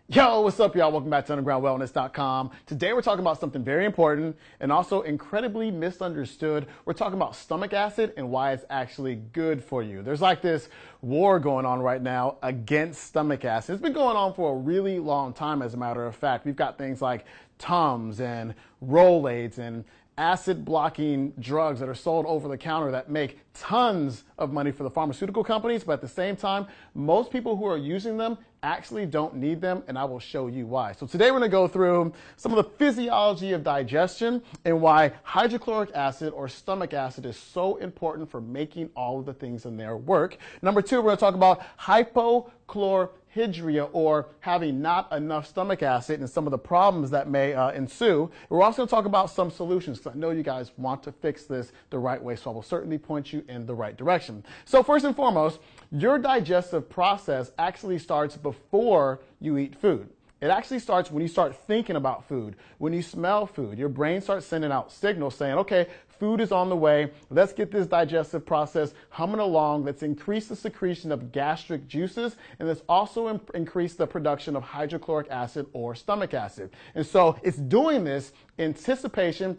Yo, what's up, y'all? Welcome back to UndergroundWellness.com. Today we're talking about something very important and also incredibly misunderstood. We're talking about stomach acid and why it's actually good for you. There's like this war going on right now against stomach acid. It's been going on for a really long time, as a matter of fact. We've got things like Tums and Rolaids and acid blocking drugs that are sold over the counter that make tons of money for the pharmaceutical companies, but at the same time, most people who are using them actually don't need them, and I will show you why. So today we're going to go through some of the physiology of digestion and why hydrochloric acid or stomach acid is so important for making all of the things in there work. Number two, we're going to talk about hypochlorhydria, or having not enough stomach acid, and some of the problems that may ensue. We're also going to talk about some solutions, because I know you guys want to fix this the right way, so I will certainly point you in the right direction. So first and foremost, your digestive process actually starts before you eat food. It actually starts when you start thinking about food, when you smell food. Your brain starts sending out signals saying, okay, food is on the way. Let's get this digestive process humming along. Let's increase the secretion of gastric juices, and let's also increase the production of hydrochloric acid or stomach acid. And so it's doing this in anticipation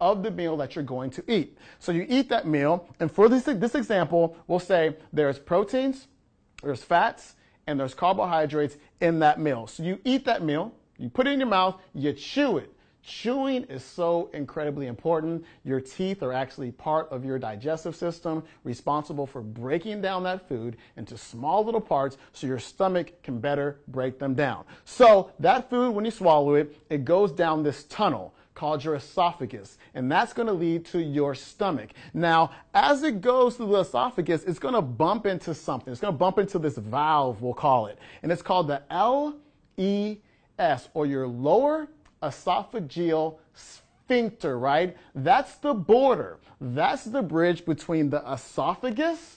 of the meal that you're going to eat. So you eat that meal, and for this example, we'll say there's proteins, there's fats, and there's carbohydrates in that meal. So you eat that meal, you put it in your mouth, you chew it. Chewing is so incredibly important. Your teeth are actually part of your digestive system, responsible for breaking down that food into small little parts so your stomach can better break them down. So that food, when you swallow it, it goes down this tunnel called your esophagus, and that's going to lead to your stomach. Now, as it goes through the esophagus, it's going to bump into something. It's going to bump into this valve, we'll call it, and it's called the LES, or your lower esophageal sphincter, right? That's the border. That's the bridge between the esophagus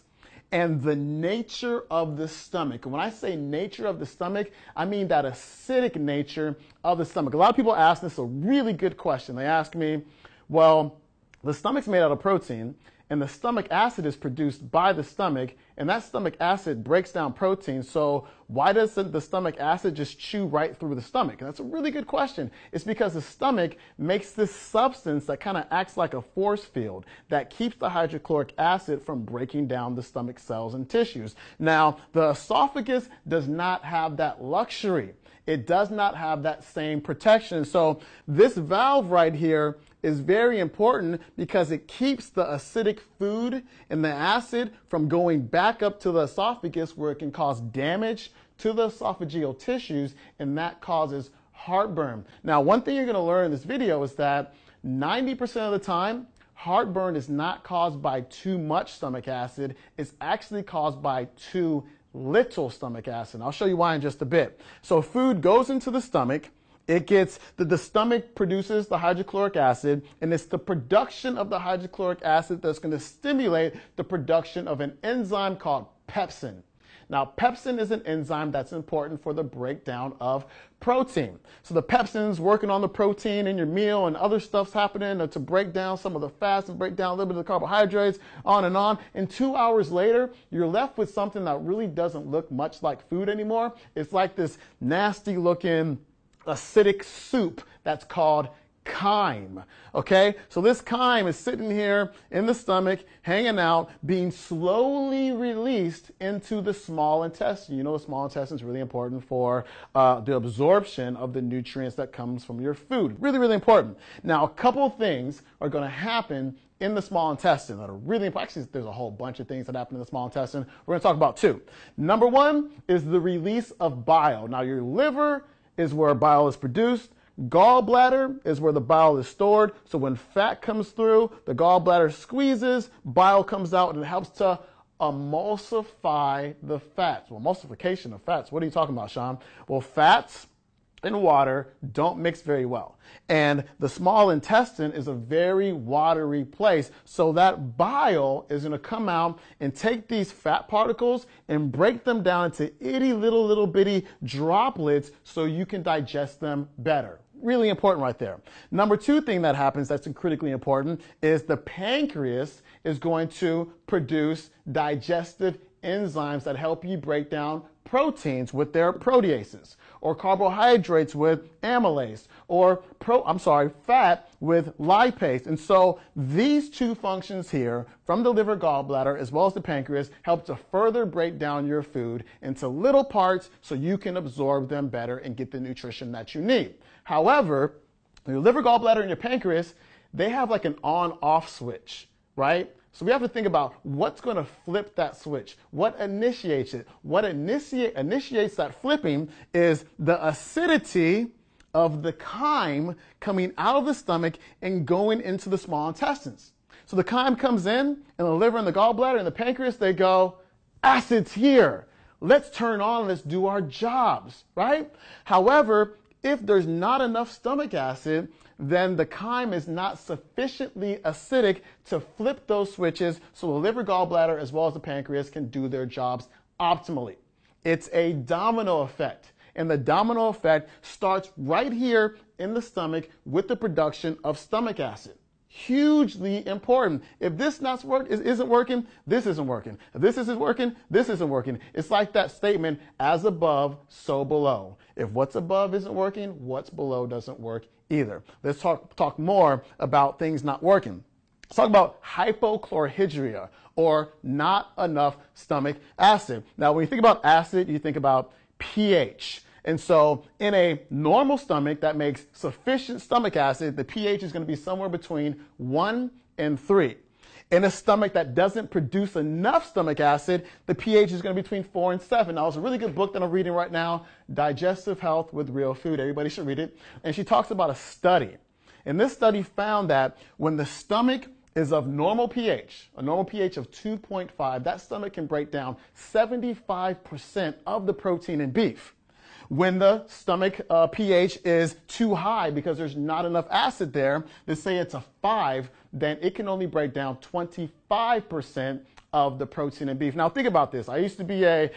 and the nature of the stomach. And when I say nature of the stomach, I mean that acidic nature of the stomach. A lot of people ask this, a really good question. They ask me, well, the stomach's made out of protein, and the stomach acid is produced by the stomach, and that stomach acid breaks down protein. So why doesn't the stomach acid just chew right through the stomach? And that's a really good question. It's because the stomach makes this substance that kind of acts like a force field that keeps the hydrochloric acid from breaking down the stomach cells and tissues. Now, the esophagus does not have that luxury. It does not have that same protection. So this valve right here is very important because it keeps the acidic food and the acid from going back up to the esophagus, where it can cause damage to the esophageal tissues, and that causes heartburn. Now, one thing you're going to learn in this video is that 90% of the time, heartburn is not caused by too much stomach acid. It's actually caused by too little stomach acid. I'll show you why in just a bit. So food goes into the stomach. It gets, the stomach produces the hydrochloric acid, and it's the production of the hydrochloric acid that's going to stimulate the production of an enzyme called pepsin. Now, pepsin is an enzyme that's important for the breakdown of protein. So the pepsin's working on the protein in your meal, and other stuff's happening to break down some of the fats and break down a little bit of the carbohydrates, on. And 2 hours later, you're left with something that really doesn't look much like food anymore. It's like this nasty looking acidic soup that's called chyme. Okay, so this chyme is sitting here in the stomach, hanging out, being slowly released into the small intestine. You know, the small intestine is really important for the absorption of the nutrients that comes from your food. Really, really important. Now, a couple of things are going to happen in the small intestine that are really important. Actually, there's a whole bunch of things that happen in the small intestine. We're going to talk about two. Number one is the release of bile. Now, your liver is where bile is produced. Gallbladder is where the bile is stored. So when fat comes through, the gallbladder squeezes, bile comes out, and it helps to emulsify the fats. Well, emulsification of fats. What are you talking about, Sean? Well, fats and water don't mix very well. And the small intestine is a very watery place. So that bile is going to come out and take these fat particles and break them down into itty little bitty droplets so you can digest them better. Really important right there. Number two thing that happens that's critically important is the pancreas is going to produce digestive enzymes that help you break down proteins with their proteases, or carbohydrates with amylase, or fat with lipase. And so these two functions here from the liver, gallbladder, as well as the pancreas help to further break down your food into little parts so you can absorb them better and get the nutrition that you need. However, your liver, gallbladder, and your pancreas, they have like an on-off switch, right? So we have to think about what's going to flip that switch. What initiates it? What initiates that flipping is the acidity of the chyme coming out of the stomach and going into the small intestines. So the chyme comes in, and the liver and the gallbladder and the pancreas, they go, acid's here. Let's turn on, let's do our jobs, right? However, if there's not enough stomach acid, then the chyme is not sufficiently acidic to flip those switches so the liver, gallbladder, as well as the pancreas can do their jobs optimally. It's a domino effect. And the domino effect starts right here in the stomach with the production of stomach acid. Hugely important. If this isn't working, this isn't working. If this isn't working, this isn't working. It's like that statement, as above, so below. If what's above isn't working, what's below doesn't work either. Let's talk more about things not working. Let's talk about hypochlorhydria, or not enough stomach acid. Now, when you think about acid, you think about pH. And so in a normal stomach that makes sufficient stomach acid, the pH is going to be somewhere between 1 and 3. In a stomach that doesn't produce enough stomach acid, the pH is going to be between 4 and 7. Now, it's a really good book that I'm reading right now, Digestive Health with Real Food. Everybody should read it. And she talks about a study. And this study found that when the stomach is of normal pH, a normal pH of 2.5, that stomach can break down 75% of the protein in beef. When the stomach pH is too high because there's not enough acid there, let's say it's a 5, then it can only break down 25% of the protein in beef. Now think about this. I used to be a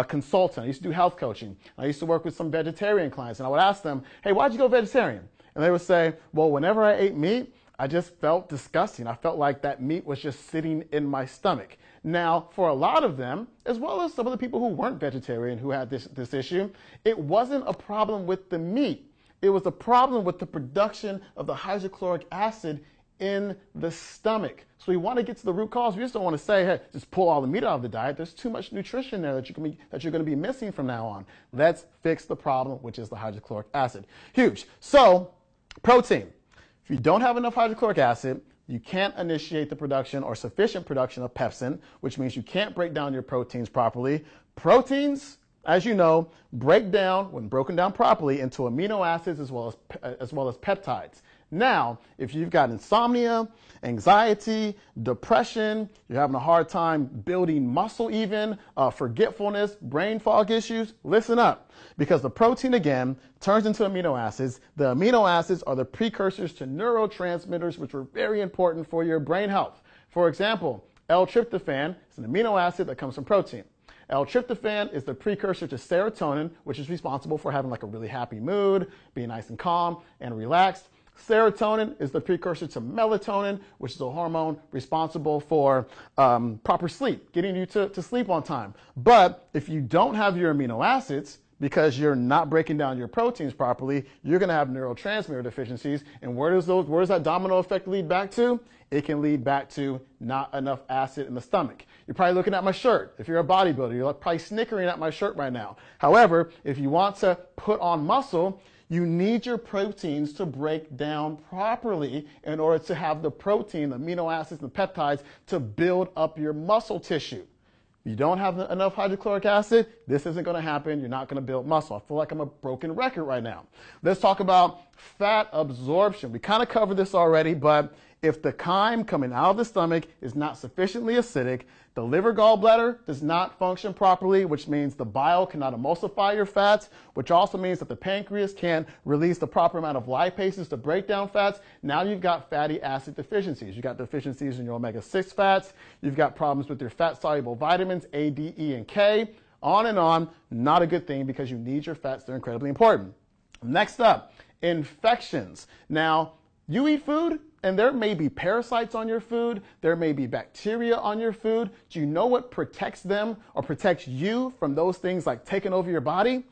consultant. I used to do health coaching. I used to work with some vegetarian clients, and I would ask them, hey, why'd you go vegetarian? And they would say, well, whenever I ate meat, I just felt disgusting. I felt like that meat was just sitting in my stomach. Now, for a lot of them, as well as some of the people who weren't vegetarian who had this issue, it wasn't a problem with the meat. It was a problem with the production of the hydrochloric acid in the stomach. So we want to get to the root cause. We just don't want to say, hey, just pull all the meat out of the diet. There's too much nutrition there that you're going to be missing from now on. Let's fix the problem, which is the hydrochloric acid. Huge. So, protein. If you don't have enough hydrochloric acid, you can't initiate the production or sufficient production of pepsin, which means you can't break down your proteins properly. Proteins, as you know, break down, when broken down properly, into amino acids as well as peptides. Now, if you've got insomnia, anxiety, depression, you're having a hard time building muscle even, forgetfulness, brain fog issues, listen up. Because the protein, again, turns into amino acids. The amino acids are the precursors to neurotransmitters, which are very important for your brain health. For example, L-tryptophan is an amino acid that comes from protein. L-tryptophan is the precursor to serotonin, which is responsible for having like a really happy mood, being nice and calm and relaxed. Serotonin is the precursor to melatonin, which is a hormone responsible for proper sleep, getting you to sleep on time. But if you don't have your amino acids, because you're not breaking down your proteins properly, you're going to have neurotransmitter deficiencies. And where does that domino effect lead back to? It can lead back to not enough acid in the stomach. You're probably looking at my shirt. If you're a bodybuilder, you're probably snickering at my shirt right now. However, if you want to put on muscle, you need your proteins to break down properly in order to have the protein, the amino acids, and the peptides to build up your muscle tissue. If you don't have enough hydrochloric acid, this isn't going to happen. You're not going to build muscle. I feel like I'm a broken record right now. Let's talk about fat absorption. We kind of covered this already, but if the chyme coming out of the stomach is not sufficiently acidic, the liver gallbladder does not function properly, which means the bile cannot emulsify your fats, which also means that the pancreas can't release the proper amount of lipases to break down fats. Now you've got fatty acid deficiencies. You've got deficiencies in your omega-6 fats. You've got problems with your fat-soluble vitamins, A, D, E, and K. On and on. Not a good thing because you need your fats. They're incredibly important. Next up, infections. Now, you eat food, And there may be parasites on your food. There may be bacteria on your food. Do you know what protects them or protects you from those things like taking over your body?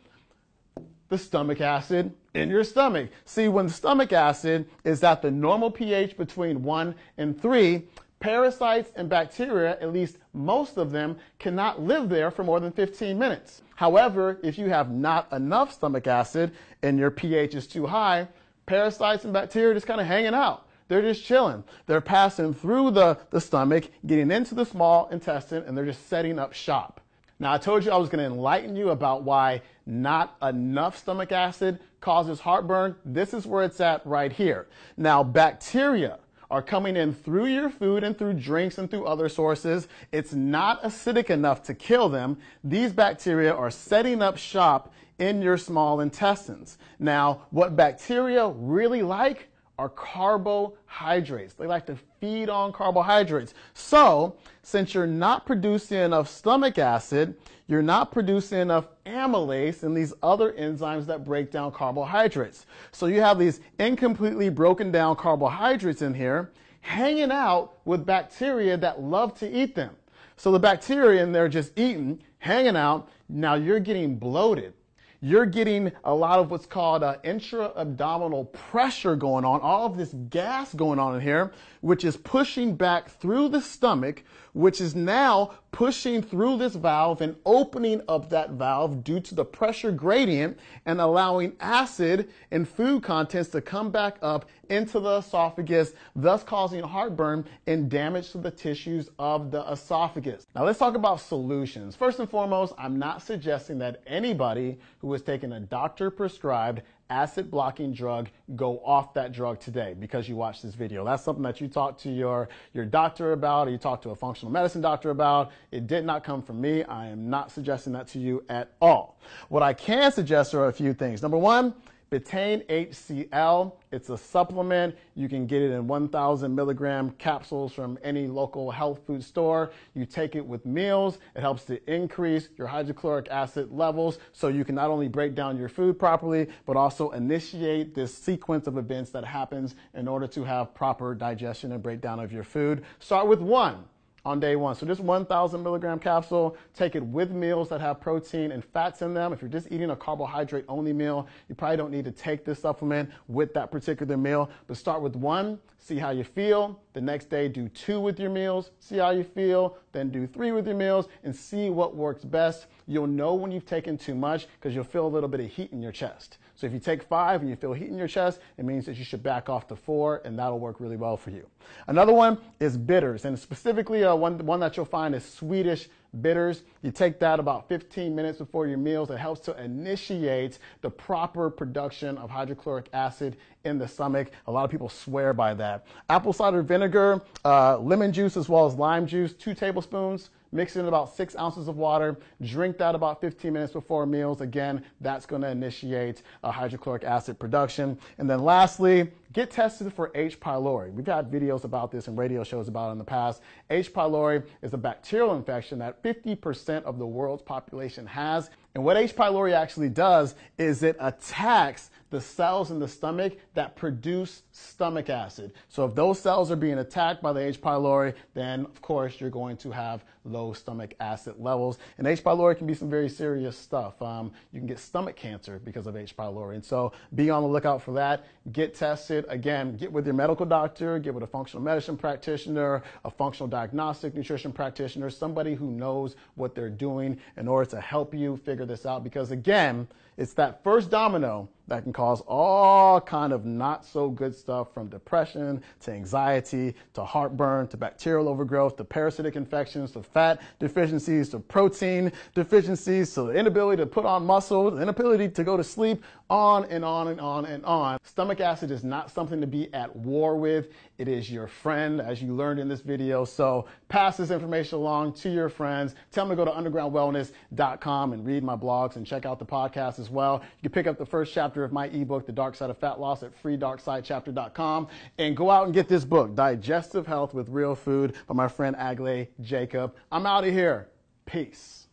The stomach acid in your stomach. See, when the stomach acid is at the normal pH between 1 and 3, parasites and bacteria, at least most of them, cannot live there for more than 15 minutes. However, if you have not enough stomach acid and your pH is too high, parasites and bacteria are just kind of hanging out. They're just chilling. They're passing through the stomach, getting into the small intestine, and they're just setting up shop. Now, I told you I was going to enlighten you about why not enough stomach acid causes heartburn. This is where it's at right here. Now, bacteria are coming in through your food and through drinks and through other sources. It's not acidic enough to kill them. These bacteria are setting up shop in your small intestines. Now, what bacteria really like are carbohydrates. They like to feed on carbohydrates. So, since you're not producing enough stomach acid, you're not producing enough amylase and these other enzymes that break down carbohydrates. So you have these incompletely broken down carbohydrates in here hanging out with bacteria that love to eat them. So the bacteria in there just eating, hanging out. Now you're getting bloated. You're getting a lot of what's called intra-abdominal pressure going on, all of this gas going on in here, which is pushing back through the stomach, which is now pushing through this valve and opening up that valve due to the pressure gradient and allowing acid and food contents to come back up into the esophagus, thus causing heartburn and damage to the tissues of the esophagus. Now let's talk about solutions. First and foremost, I'm not suggesting that anybody who is taking a doctor-prescribed acid blocking drug go off that drug today because you watched this video. That's something that you talk to your doctor about, or you talk to a functional medicine doctor about. It did not come from me. I am not suggesting that to you at all. What I can suggest are a few things. Number one, betaine HCl. It's a supplement. You can get it in 1,000 milligram capsules from any local health food store. You take it with meals. It helps to increase your hydrochloric acid levels so you can not only break down your food properly, but also initiate this sequence of events that happens in order to have proper digestion and breakdown of your food. Start with one on day one. So just 1,000 milligram capsule, take it with meals that have protein and fats in them. If you're just eating a carbohydrate only meal, you probably don't need to take this supplement with that particular meal, but start with one, see how you feel. The next day, do 2 with your meals, see how you feel, then do 3 with your meals and see what works best. You'll know when you've taken too much because you'll feel a little bit of heat in your chest. So if you take 5 and you feel heat in your chest, it means that you should back off to 4, and that'll work really well for you. Another one is bitters, and specifically one that you'll find is Swedish bitters. You take that about 15 minutes before your meals. It helps to initiate the proper production of hydrochloric acid in the stomach. A lot of people swear by that. Apple cider vinegar, lemon juice as well as lime juice, 2 tablespoons. Mix in about 6 ounces of water. Drink that about 15 minutes before meals. Again, that's going to initiate hydrochloric acid production. And then lastly, get tested for H. pylori. We've had videos about this and radio shows about it in the past. H. pylori is a bacterial infection that 50% of the world's population has. And what H. pylori actually does is it attacks the cells in the stomach that produce stomach acid. So if those cells are being attacked by the H. pylori, then of course you're going to have low stomach acid levels. And H. pylori can be some very serious stuff. You can get stomach cancer because of H. pylori. And so be on the lookout for that. Get tested. Again, get with your medical doctor, get with a functional medicine practitioner, a functional diagnostic nutrition practitioner, somebody who knows what they're doing in order to help you figure this out. Because again, it's that first domino that can cause all kind of not so good stuff, from depression to anxiety to heartburn to bacterial overgrowth to parasitic infections to fat deficiencies to protein deficiencies to the inability to put on muscle, the inability to go to sleep, on and on and on and on. Stomach acid is not something to be at war with. It is your friend, as you learned in this video. So pass this information along to your friends. Tell them to go to undergroundwellness.com and read my blogs and check out the podcast as well. You can pick up the first chapter of my ebook, The Dark Side of Fat Loss, at freedarksidechapter.com, and go out and get this book, Digestive Health with Real Food, by my friend Aglay Jacob. I'm out of here. Peace.